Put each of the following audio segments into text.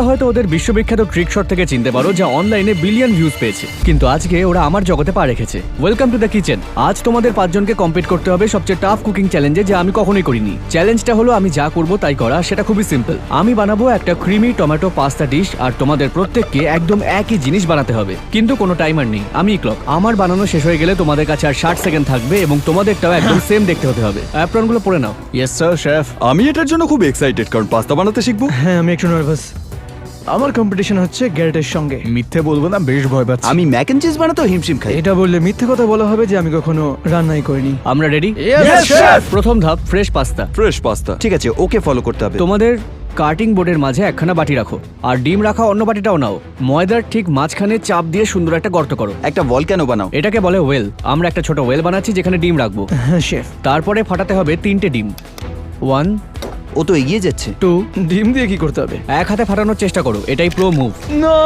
তোমরা হয়তো ওদের বিশ্ববিখ্যাত ট্রিক শট থেকে চিনতে পারো, যা অনলাইনে বিলিয়ন ভিউজ পেয়েছে, কিন্তু আজকে ওরা আমার জগতে পা রেখেছে। Welcome to the kitchen. আজ তোমাদের 5 জনকে কম্পিট করতে হবে সবচেয়ে টাফ কুকিং চ্যালেঞ্জে, যা আমি কখনোই করিনি। চ্যালেঞ্জটা হলো আমি যা করব তাই করা। সেটা খুবই সিম্পল। আমি বানাবো একটা ক্রিমি টমেটো পাস্তা ডিশ, আর তোমাদের প্রত্যেককে একদম একই জিনিস বানাতে হবে, কিন্তু কোনো টাইমার নেই। আমি ক্লক। আমার বানানো শেষ হয়ে গেলে তোমাদের কাছে আর 60 সেকেন্ড থাকবে, এবং তোমাদেরটাও একদম সেম দেখতে হতে হবে। অ্যাপ্রনগুলো পরে নাও। Yes sir chef. আমি এটার জন্য খুব এক্সাইটেড, কারণ পাস্তা বানাতে শিখবো। হ্যাঁ, আমি একটু নার্ভাস। আমার কম্পিটিশন হচ্ছে গ্যারেটের সঙ্গে। মিথ্যে বলবো না, বেশ ভয় পাচ্ছি। আমি ম্যাক এন্ড চিজ বানাতেও হিমশিম খাই। এটা বললে মিথ্যে কথা বলা হবে যে আমি কখনো রান্নাই করিনি। আমরা রেডি? Yes, chef! প্রথম ধাপ ফ্রেশ পাস্তা। ফ্রেশ পাস্তা, ঠিক আছে, ওকে ফলো করতে হবে। তোমাদের কাটিং বোর্ডের মাঝে একখানা বাটি রাখো, আর ডিম রাখা অন্য বাটিটাও নাও। ময়দার ঠিক মাঝখানে চাপ দিয়ে সুন্দর একটা গর্ত করো। একটা ভলক্যানো বানাও। এটাকে বলে ওয়েল। আমরা একটা ছোট ওয়েল বানাচ্ছি যেখানে ডিম রাখবো। হ্যাঁ শেফ। তারপরে ফাটাতে হবে 3টে ডিম। 1 ও তো এগিয়ে যাচ্ছে। 2। ডিম দিয়ে কি করতে হবে? এক হাতে ফাটানোর চেষ্টা করো, এটাই প্রো মুভ। না,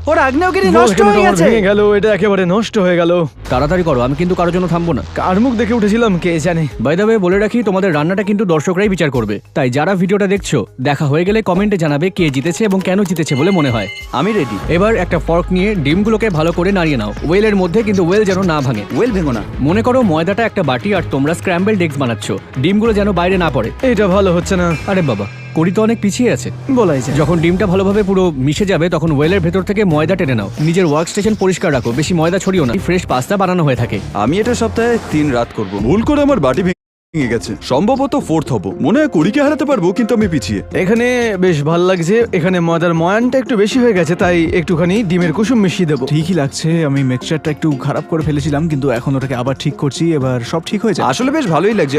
ওর আগ্নেয়গিরি নষ্ট নষ্ট হয়ে গেছে। ভেঙে গেল, এটা একেবারে নষ্ট হয়ে গেল। তাড়াতাড়ি করো, আমি কিন্তু কারোর জন্য থামবো না। কার মুখ দেখে উঠেছিলাম কে জানে। বাই দ্য ওয়ে, বলে রাখি তোমাদের রান্নাটা কিন্তু দর্শকরাই বিচার করবে, তাই যারা ভিডিওটা দেখছো দেখা হয়ে গেলে কমেন্টে জানাবে কে জিতেছে এবং কেন জিতেছে বলে মনে হয়। আমি রেডি। এবার একটা ফর্ক নিয়ে ডিমগুলোকে ভালো করে নাড়িয়ে নাও ওয়েলের মধ্যে, কিন্তু ওয়েল যেন না ভাঙে। ওয়েল ভেঙো না। মনে করো ময়দাটা একটা বাটি আর তোমরা স্ক্র্যাম্বলড এগস বানাচ্ছ। ডিমগুলো যেন বাইরে না পড়ে। এটা ভালো হচ্ছে না। আরে বাবা, কড়ি তো অনেক পিছিয়ে আছে। বলাই যায়। যখন ডিমটা ভালোভাবে পুরো মিশে যাবে তখন ওয়েলের ভেতর থেকে ময়দা টেনে নাও। নিজের ওয়ার্ক স্টেশন পরিষ্কার রাখো, বেশি ময়দা ছড়িও না। ফ্রেশ পাস্তা বানানো হয়ে থাকে। আমি এটা সপ্তাহে 3 রাত করব। ভুল করে আমার বাটি ভেঙে গেছে। সম্ভবত 4th হব। মনে হয় কুড়িকে হারাতে পারবো, কিন্তু আমি পিছিয়ে। এখানে বেশ ভালো লাগছে। এখানে ময়দার ময়ানটা একটু বেশি হয়ে গেছে, তাই একটুখানি ডিমের কুসুম মিশিয়ে দেবো। ঠিকই লাগছে। আমি মিক্সচারটা একটু খারাপ করে ফেলেছিলাম, কিন্তু এখন ওটাকে আবার ঠিক করছি। এবার সব ঠিক হয়ে যায়। আসলে বেশ ভালোই লাগছে।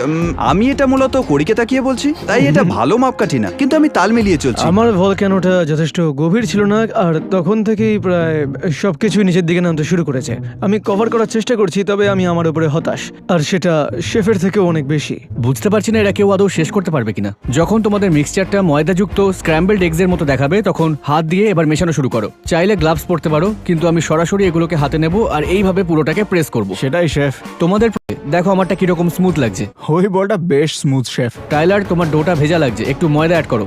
আমি এটা মূলত কুড়িকে তাকিয়ে বলছি, তাই এটা ভালো মাপকাঠি না, কিন্তু আমি তাল মিলিয়ে চলছি। আমার ভলক্যানোটা যথেষ্ট গভীর ছিল না, আর তখন থেকেই প্রায় সবকিছু নিচের দিকে নামতে শুরু করেছে। আমি কভার করার চেষ্টা করছি, তবে আমি আমার উপরে হতাশ, আর সেটা শেফের থেকেও অনেক বেশি। বুঝতে পারছি না এরা কেউ আদৌ শেষ করতে পারবে কিনা। যখন তোমাদের মিক্সচারটা ময়দাযুক্ত স্ক্র্যাম্বলড এগসের মতো দেখাবে তখন হাত দিয়ে এবার মেশানো শুরু করো। চাইলে গ্লাভস পরতে পারো, কিন্তু আমি সরাসরি এগুলোকে হাতে নেব আর এইভাবে পুরোটাকে প্রেস করব। সেটাই শেফ। তোমাদের দেখো আমারটা কিরকম স্মুথ লাগছে। ওই বলটা বেশ স্মুথ শেফ। টাইলার, তোমার ডোটা ভেজা লাগছে, একটু ময়দা অ্যাড করো।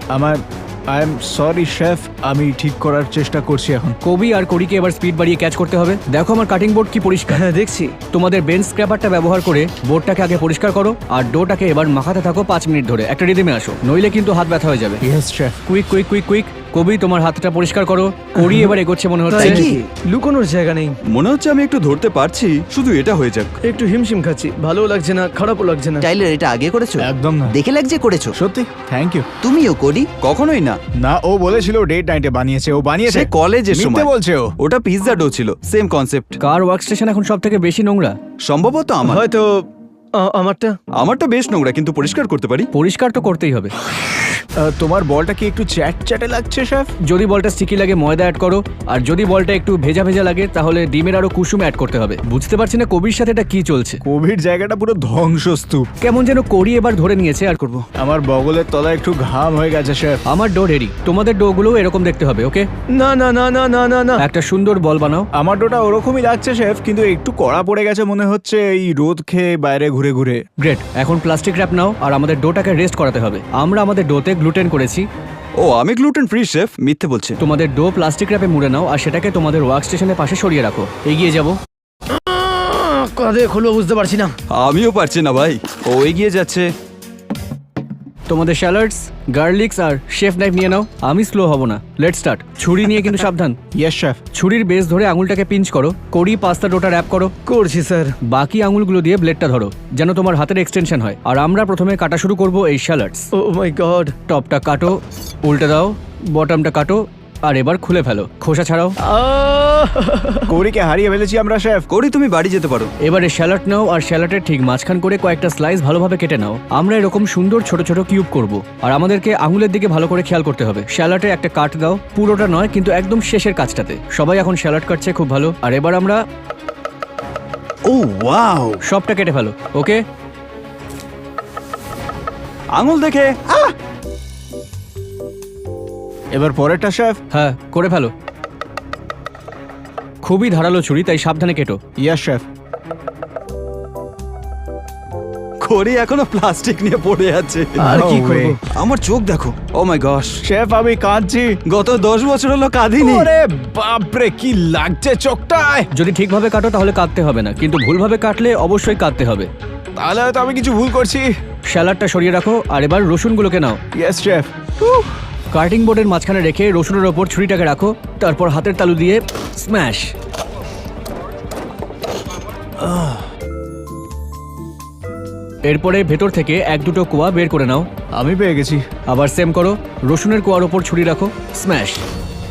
আই এম সরি শেফ, আমি ঠিক করার চেষ্টা করছি এখন। কবি আর কড়িকে এবার স্পিড বাড়িয়ে ক্যাচ করতে হবে। দেখো আমার কাটিং বোর্ড কি পরিষ্কার। হ্যাঁ দেখছি। তোমাদের বেঞ্চ স্ক্র্যাপারটা ব্যবহার করে বোর্ডটাকে আগে পরিষ্কার করো, আর ডোটাকে এবার মাখাতে থাকো 5 মিনিট ধরে। একটা রিদমে আসো, নইলে কিন্তু হাত ব্যথা হয়ে যাবে। Yes chef. Quick quick quick quick. কবি, তোমার হাতটা পরিষ্কার করো। কড়ি এবার এগোচ্ছে মনে হচ্ছে। তাই কি? লুকোনোর জায়গা নেই। মনে হচ্ছে আমি একটু ধরতে পারছি, শুধু এটা হয়ে যাক। একটু হিমশিম খাচ্ছি, ভালোও লাগছে না, খারাপও লাগছে না। টাইলার, এটা আগে করেছো? একদম না। দেখে লাগছে করেছো। সত্যি থ্যাংক ইউ। তুমিও করি? কখনোই না। না, ও বলেছিল ডেট নাইটে বানিয়েছে। ও বানিয়েছে সে কলেজের মিথ্যে সময় বলছে ও। ওটা পিৎজা ডো ছিল, সেম কনসেপ্ট। কার ওয়ার্ক স্টেশন এখন সব থেকে বেশি নোংরা? সম্ভবত আমার। হয়তো আমারটা। আমারটা বেশ নোংরা, কিন্তু পরিষ্কার করতে পারি। পরিষ্কার তো করতেই হবে। তোমার বলটা কি একটু চ্যাট চ্যাটে লাগছে শেফ? যদি বলটা স্টিকি লাগে ময়দা অ্যাড করো, আর যদি বলটা একটু ভেজা ভেজা লাগে তাহলে ডিমের আরো কুসুম অ্যাড করতে হবে। বুঝতে পারছি না কবির সাথে এটা কি চলছে। কোভিড জায়গাটা পুরো ধ্বংসস্তূপ। কেমন যেন কড়ি এবার ধরে নিয়েছে। আর করব, আমার বগলের তলায় একটু ঘাম হয়ে গেছে শেফ। আমার ডো রেডি। তোমাদের ডো গুলো এরকম দেখতে হবে, ওকে? না না না না না না না। একটা সুন্দর বল বানাও। আমার ডোটা ওরকমই লাগছে শেফ, কিন্তু একটু কড়া পড়ে গেছে মনে হচ্ছে এই রোদ খেয়ে বাইরে ঘুরে ঘুরে। গ্রেট, এখন প্লাস্টিক র্যাপ নাও আর আমাদের ডোটাকে রেস্ট করাতে হবে। আমরা আমাদের ডোতে গ্লুটেন করেছি। ও, আমি গ্লুটেন ফ্রি শেফ, মিথ্যে বলছে। তোমাদের ডো প্লাস্টিক র্যাপে মুড়ে নাও আর সেটাকে তোমাদের ওয়ার্ক স্টেশনের পাশে সরিয়ে রাখো। এগিয়ে যাবো। কাঁধে খুলবো বুঝতে পারছি না। আমিও পারছি না ভাই, ও এগিয়ে যাচ্ছে। তোমাদের স্যালাডস, গার্লিক্স আর শেফ নাইফ নিয়ে নাও। আমি স্লো হব না। Let's start. ছুরি নিয়ে কিন্তু সাবধান। Yes chef. ছুরির বেস ধরে আঙুলটাকে পিঞ্চ করো। কড়ি পাস্তা ডোটা র্যাপ করো। করছি স্যার। বাকি আঙুলগুলো দিয়ে ব্লেডটা ধরো যেন তোমার হাতের এক্সটেনশন হয়। আর আমরা প্রথমে কাটা শুরু করব এই স্যালাডস। ও মাই গড। টপটা কাটো, উল্টে দাও, বটমটা কাটো, আর এবার খুলে ফেলো। খোসা ছাড়াও। কোরিকে হারিয়ে ফেলেছি আমরা শেফ। করি, তুমি বাড়ি যেতে পারো। এবারে স্যালাড নাও আর স্যালাডের ঠিক মাঝখান করে কয়েকটা স্লাইস ভালোভাবে কেটে নাও। আমরা এরকম সুন্দর ছোট ছোট কিউব করব, আর আমাদেরকে আঙুলের দিকে ভালো করে খেয়াল করতে হবে। স্যালাডে একটা কাট দাও, পুরোটা নয় কিন্তু একদম শেষের কাজটাতে। সবাই এখন স্যালাড কাটছে, খুব ভালো। আর এবার আমরা ও ওয়াও, সবটা কেটে ফেলো, ওকে? আঙুল দেখে। এবার পরেরটা শেফ। হ্যাঁ, করে ফেলো। খুবই ধারালো ছুরি, তাই সাবধানে কেটো। Yes chef. করি এখনো প্লাস্টিক নিয়ে পড়ে আছে। আর কি No করবো? way. আমার চোখ দেখো, ও মাই গশ, শেফ আমি কাঁদছি। গত 10 বছর হলো কাঁদিনি। ওরে বাপরে কি লাগছে চোখটায়। যদি ঠিকভাবে কাটো তাহলে কাটতে হবে না, কিন্তু ভুলভাবে কাটলে অবশ্যই কাটতে হবে। তাহলে হয়তো আমি কিছু ভুল করছি। স্যালাডটা সরিয়ে রাখো আর এবার রসুনগুলোকে নাও। Yes chef. কাটিং বোর্ডের মাঝখানে রেখে রসুনের ওপর ছুরিটাকে রাখো, তারপর হাতের তালু দিয়ে স্ম্যাশ। এরপরে ভেতর থেকে 1-2 কোয়া বের করে নাও। আমি পেয়ে গেছি। আবার সেম করো, রসুনের কোয়ার ওপর ছুরি রাখো, স্ম্যাশ।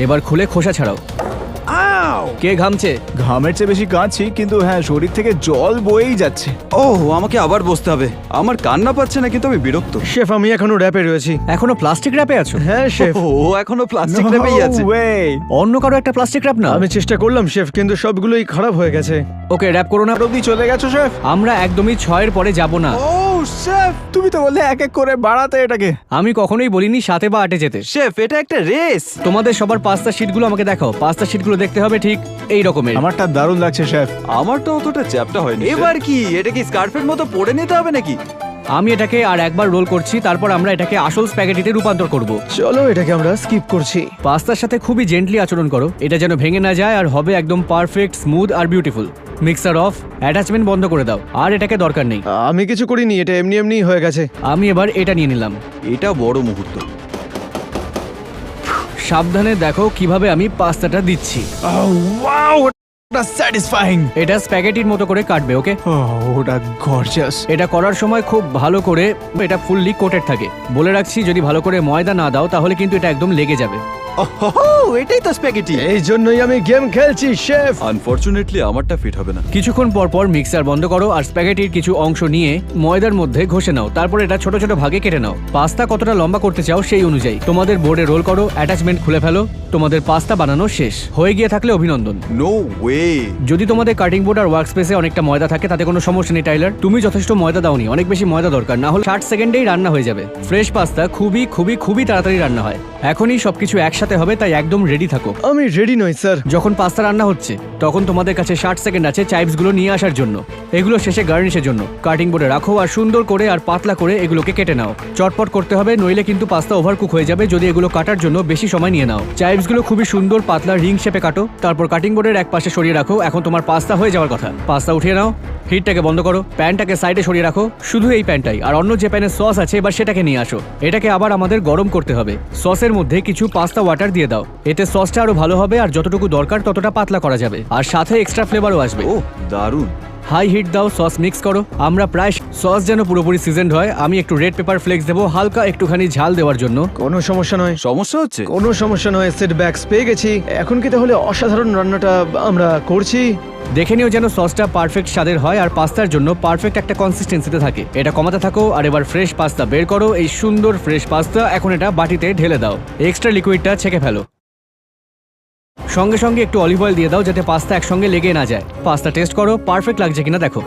এবার খুলে খোসা ছাড়াও। কে ঘামছে? ঘামের চেয়ে বেশি কাঁদছি, কিন্তু হ্যাঁ শরীর থেকে জল বয়েই যাচ্ছে। ও আমাকে আবার বসতে হবে। আমার কান্না পাচ্ছে না, কিন্তু আমি বিরক্ত। শেফ আমি এখনো র্যাপে রয়েছি। এখনো প্লাস্টিক র্যাপে আছো? হ্যাঁ শেফ। ও এখনো প্লাস্টিক রেপেই আছে। No way! অন্য কারো একটা প্লাস্টিক র্যাপ না? আমি চেষ্টা করলাম শেফ, কিন্তু সবগুলোই খারাপ হয়ে গেছে। ওকে, র্যাপ করো না। আর অব্দি চলে গেছো শেফ? আমরা একদমই 6-এর পরে যাব না। ও শেফ, তুমি তো বললে এক এক করে বাড়াতে এটাকে। আমি কখনোই বলিনি 7 বা 8 যেতে। শেফ এটা একটা রেস। তোমাদের সবার পাস্তা শিটগুলো আমাকে দেখাও। পাস্তা শিটগুলো দেখতে হবে ঠিক এই রকমের। আমারটা দারুণ লাগছে শেফ। আমার তো অতটা চ্যাপটা হয়নি। এবার কি এটা কি স্কার্ফের মতো পরে নিতে হবে নাকি? আমি এটাকে আর একবার রোল করছি, তারপর আমরা এটাকে আসল স্প্যাগেটিতে রূপান্তর করব। চলো এটাকে আমরা স্কিপ করছি। পাস্তার সাথে খুবই জেন্টলি আচরণ করো, এটা যেন ভেঙে না যায় আর হবে একদম পারফেক্ট, স্মুথ আর বিউটিফুল। মিক্সার অফ, অ্যাটাচমেন্ট বন্ধ করে দাও, আর এটাকে দরকার নেই। আমি কিছু করিনি, এটা এমনি এমনি হয়ে গেছে। আমি এবার এটা নিয়ে নিলাম। এটা বড় মুহূর্ত। সাবধানে দেখো কিভাবে আমি পাস্তাটা দিচ্ছি। ওয়াও, ওটা স্যাটিসফাইং। এটা স্প্যাগেটির মতো করে কাটবে, ওকে? ওটা গর্জিয়াস। এটা করার সময় খুব ভালো করে এটা ফুললি কোটেড থাকে। বলে রাখছি, যদি ভালো করে ময়দা না দাও তাহলে কিন্তু এটা একদম লেগে যাবে। ওহো, এটাই তো স্প্যাগেটি। এই জন্যই আমি গেম খেলছি শেফ। আনফরচুনেটলি আমারটা ফিট হবে না। কিছুক্ষণ পর পর মিক্সার বন্ধ করো আর স্প্যাগেটির কিছু অংশ নিয়ে ময়দার মধ্যে ঘষে নাও, তারপর এটা ছোট ছোট ভাগে কেটে নাও। পাস্তা কতটা লম্বা করতে চাও সেই অনুযায়ী তোমাদের বোর্ডে রোল করো, অ্যাটাচমেন্ট খুলে ফেলো। তোমাদের পাস্তা বানানো শেষ হয়ে গিয়ে থাকলে অভিনন্দন। No way. যদি তোমাদের কাটিং বোর্ড আর ওয়ার্ক স্পেসে অনেকটা ময়দা থাকে তাতে কোনো সমস্যা নেই টাইলার, তুমি যথেষ্ট ময়দা দাওনি, অনেক বেশি ময়দা দরকার, না হলে 60 সেকেন্ডেই রান্না হয়ে যাবে। ফ্রেশ পাস্তা খুবই খুবই খুবই তাড়াতাড়ি রান্না হয়। এখনই সবকিছু একসাথে হবে, তাই একদম রেডি থাকো। আমি রেডি নই স্যার। যখন পাস্তা রান্না হচ্ছে তখন তোমাদের কাছে 60 সেকেন্ড আছে চাইপসগুলো নিয়ে আসার জন্য। এগুলো শেষে গার্নিশের জন্য কাটিং বোর্ডে রাখো আর সুন্দর করে আর পাতলা করে এগুলোকে কেটে নাও। চটপট করতে হবে, নইলে কিন্তু পাস্তা ওভারকুক হয়ে যাবে যদি এগুলো কাটার জন্য বেশি সময় নিয়ে নাও। চাইপসগুলো খুবই সুন্দর পাতলা রিং শেপে কাটো, তারপর কাটিং বোর্ডের এক পাশে সরিয়ে রাখো। এখন তোমার পাস্তা হয়ে যাওয়ার কথা। পাস্তা উঠিয়ে নাও, হিটটাকে বন্ধ করো, প্যানটাকে সাইডে সরিয়ে রাখো, শুধু এই প্যানটাই, আর অন্য যে প্যানে সস আছে এবার সেটাকে নিয়ে আসো। এটাকে আবার আমাদের গরম করতে হবে। সসের মধ্যে কিছু পাস্তা ওয়াটার দিয়ে দাও, এতে সসটা আরো ভালো হবে আর যতটুকু দরকার ততটা পাতলা করা যাবে, আর সাথে এক্সট্রা ফ্লেভারও আসবে। ও দারুণ। হাই হিট দাও, সস মিক্স করো। আমরা প্রায় সস যেন পুরোপুরি সিজনড হয়। আমি একটু রেড পেপার ফ্লেক্স দেবো হালকা একটুখানি ঝাল দেওয়ার জন্য। কোনো সমস্যা নয়, সমস্যা হচ্ছে? কোনো সমস্যা নয়। সেটব্যাকস পেয়ে গেছি। এখন কি তাহলে অসাধারণ রান্নাটা আমরা করছি? দেখে নিও যেন সসটা পারফেক্ট স্বাদের হয় আর পাস্তার জন্য পারফেক্ট একটা কনসিস্টেন্সিতে থাকে। এটা কমাতে থাকো আর এবার ফ্রেশ পাস্তা বের করো। এই সুন্দর ফ্রেশ পাস্তা এখন এটা বাটিতে ঢেলে দাও, এক্সট্রা লিকুইডটা ছেঁকে ফেলো। সঙ্গে সঙ্গে একটু অলিভ অয়েল দিয়ে দাও যাতে পাস্তা একসঙ্গে লেগে না যায়। পাস্তা টেস্ট করো পারফেক্ট লাগছে কিনা দেখো।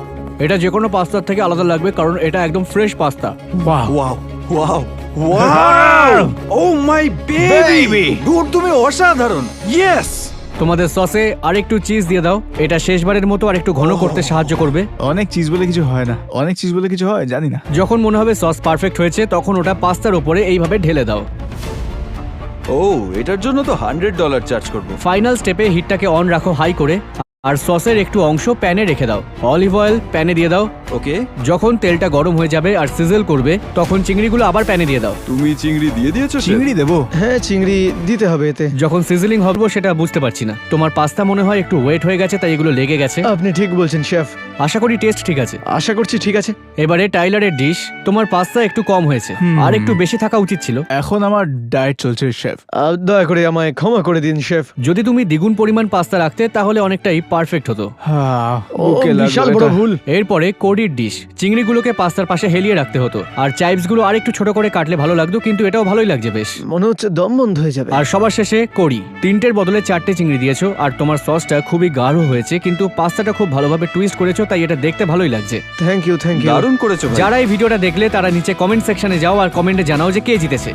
এটা যে কোনো পাস্তার থেকে আলাদা লাগবে কারণ এটা একদম fresh pasta. Wow wow wow wow, oh my baby, dude তুমি অসাধারণ। ইয়েস। তোমাদের সসে আরেকটু চিজ দিয়ে দাও, এটা শেষবারের মতো আর একটু ঘন করতে সাহায্য করবে। অনেক চিজ বলে কিছু হয় না, অনেক চিজ বলে কিছু হয় জানি না। যখন মনে হবে সস পারফেক্ট হয়েছে তখন ওটা পাস্তার উপরে এইভাবে ঢেলে দাও। ও এটার জন্য তো $100 চার্জ করব। ফাইনাল স্টেপে হিটটাকে অন রাখো হাই করে, আর সসের একটু অংশ প্যানে রেখে দাও। অলিভ অয়েল প্যানে দিয়ে দাও। ওকে। যখন তেলটা গরম হয়ে যাবে আর সিজল করবে তখন চিংড়িগুলো আবার প্যানে দিয়ে দাও। তুমি চিংড়ি দিয়ে দিয়েছো? চিংড়ি দেবো? হ্যাঁ চিংড়ি দিতে হবে এতে। যখন সিজলিং হবে সেটা বুঝতে পারছি না। তোমার পাস্তা মনে হয় একটু ওয়েট হয়ে গেছে তাই এগুলো লেগে গেছে। আপনি ঠিক বলছেন শেফ। আশা করি টেস্ট ঠিক আছে। আশা করছি ঠিক আছে। এবারে টাইলারের ডিশ। তোমার পাস্তা একটু কম হয়েছে, আর একটু বেশি থাকা উচিত ছিল। এখন আমার ডায়েট চলছে শেফ। দয়া করে আমায় ক্ষমা করে দিন শেফ। যদি তুমি দ্বিগুণ পরিমাণ পাস্তা রাখতে তাহলে অনেকটাই পারফেক্ট হতো। ও বিশাল বড় ভুল। এরপরে কোডির ডিশ। চিংড়িগুলোকে পাস্তার পাশে হেলিয়ে রাখতে হতো, আর চাইপসগুলো আর একটু ছোট করে কাটলে ভালো লাগতো, কিন্তু এটাও ভালোই লাগছে বেশ। মনে হচ্ছে দম বন্ধ হয়ে যাবে। আর সবার শেষে কোরি। 3টের বদলে 4টে চিংড়ি দিয়েছো, আর তোমার সসটা খুবই গাঢ় হয়েছে, কিন্তু পাস্তাটা খুব ভালোভাবে টুইস্ট করেছো, তাই এটা দেখতে ভালোই লাগছে। Thank you thank you. দারুণ করেছো ভাই। যারা এই ভিডিওটা দেখলে তারা নিচে কমেন্ট সেকশনে যাও আর কমেন্টে জানাও যে কে জিতেছে।